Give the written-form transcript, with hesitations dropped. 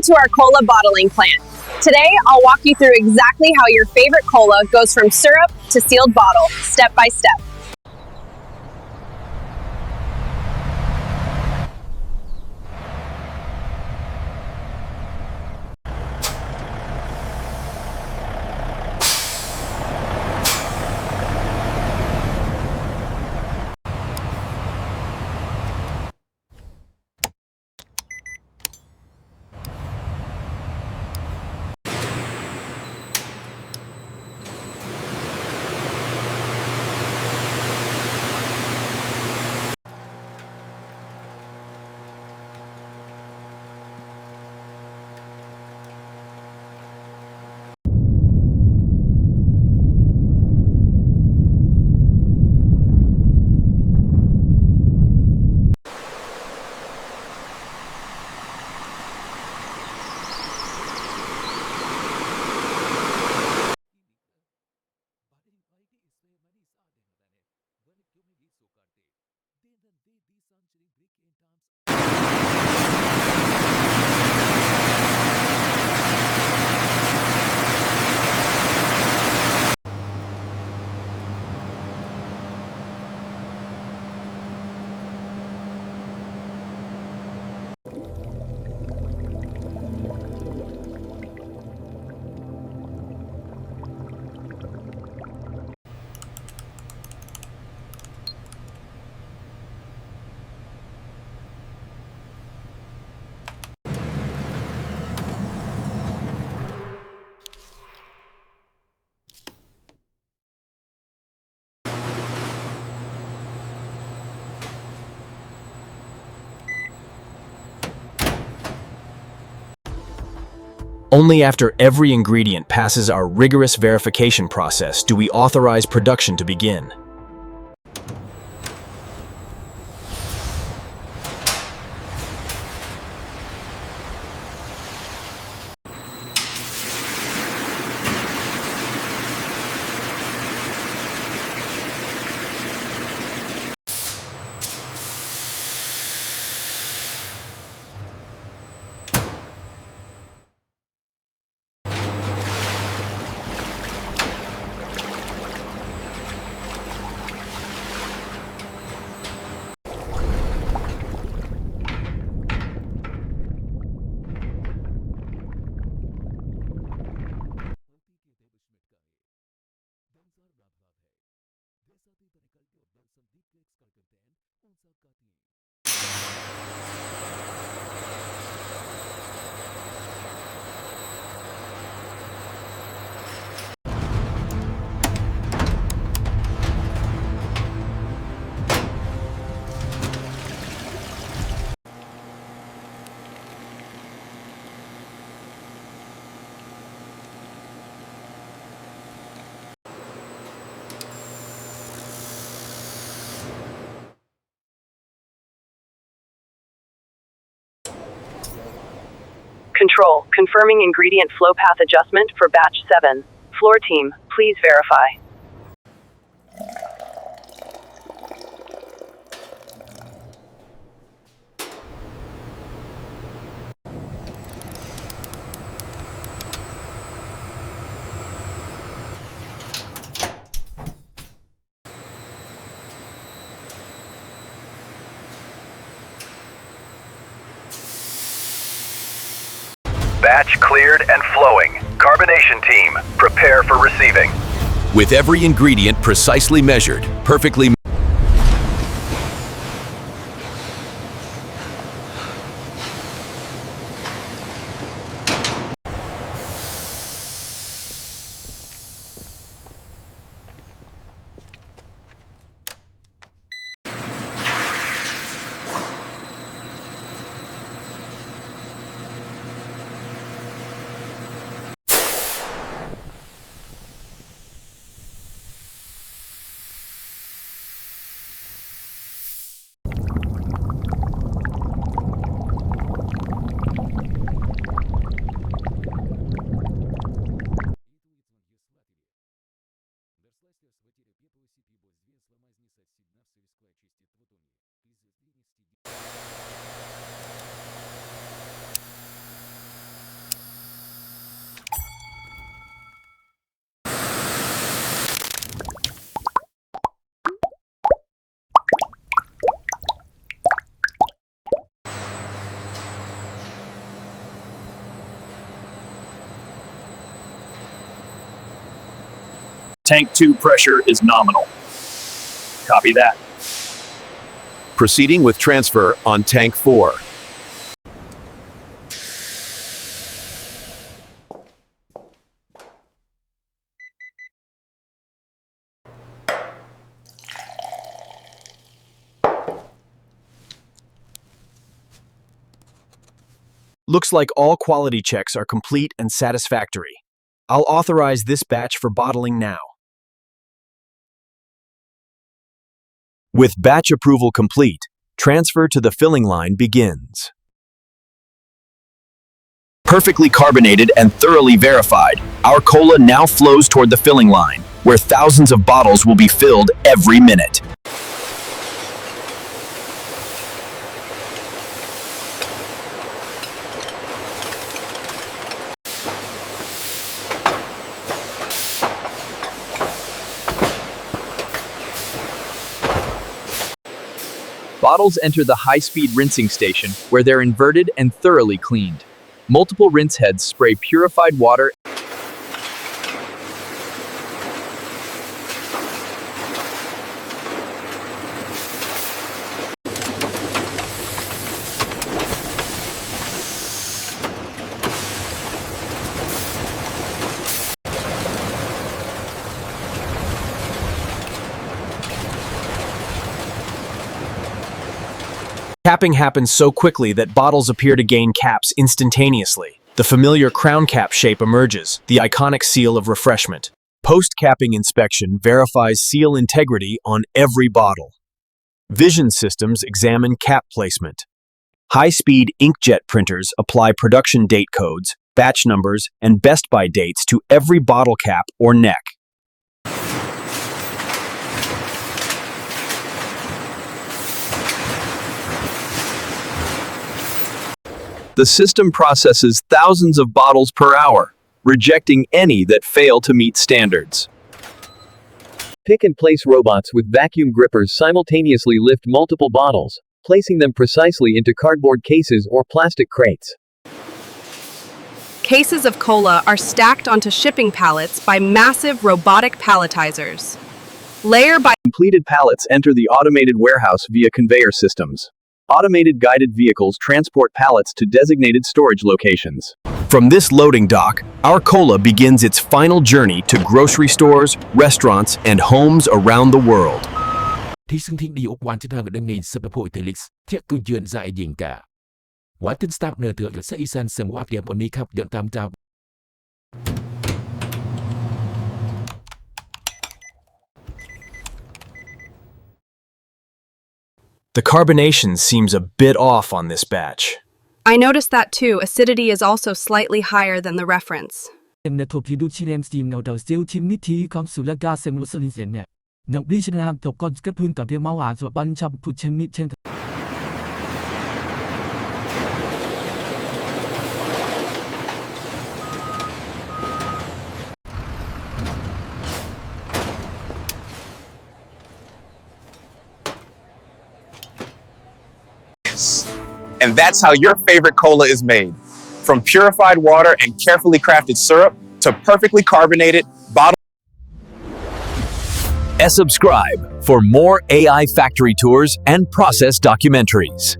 to our cola bottling plant. Today, I'll walk you through exactly how your favorite cola goes from syrup to sealed bottle, step by step. Only after every ingredient passes our rigorous verification process do we authorize production to begin. Control, confirming ingredient flow path adjustment for batch 7. Floor team, please verify. Batch cleared and flowing. Carbonation team, prepare for receiving. With every ingredient precisely measured, perfectly Tank 2 pressure is nominal. Copy that. Proceeding with transfer on Tank 4. Looks like all quality checks are complete and satisfactory. I'll authorize this batch for bottling now. With batch approval complete, transfer to the filling line begins. Perfectly carbonated and thoroughly verified, our cola now flows toward the filling line, where thousands of bottles will be filled every minute. Bottles enter the high-speed rinsing station, where they're inverted and thoroughly cleaned. Multiple rinse heads spray purified water. Capping happens so quickly that bottles appear to gain caps instantaneously. The familiar crown cap shape emerges, the iconic seal of refreshment. Post-capping inspection verifies seal integrity on every bottle. Vision systems examine cap placement. High-speed inkjet printers apply production date codes, batch numbers, and best-by dates to every bottle cap or neck. The system processes thousands of bottles per hour, rejecting any that fail to meet standards. Pick-and-place robots with vacuum grippers simultaneously lift multiple bottles, placing them precisely into cardboard cases or plastic crates. Cases of cola are stacked onto shipping pallets by massive robotic palletizers. Layer by Completed pallets enter the automated warehouse via conveyor systems. Automated guided vehicles transport pallets to designated storage locations. From this loading dock, our cola begins its final journey to grocery stores, restaurants, and homes around the world. Thí sinh thích đi Úc quan chức năng đơn nghị sập hội Felix, thiết tu chuyện dại diện cả. Quá tin start nửa tựa sẽ isan sầm qua tiệm ổn đi khắp điện tam trao. The carbonation seems a bit off on this batch. I noticed that too. Acidity is also slightly higher than the reference. And that's how your favorite cola is made. From purified water and carefully crafted syrup to perfectly carbonated bottled. Subscribe for more AI factory tours and process documentaries.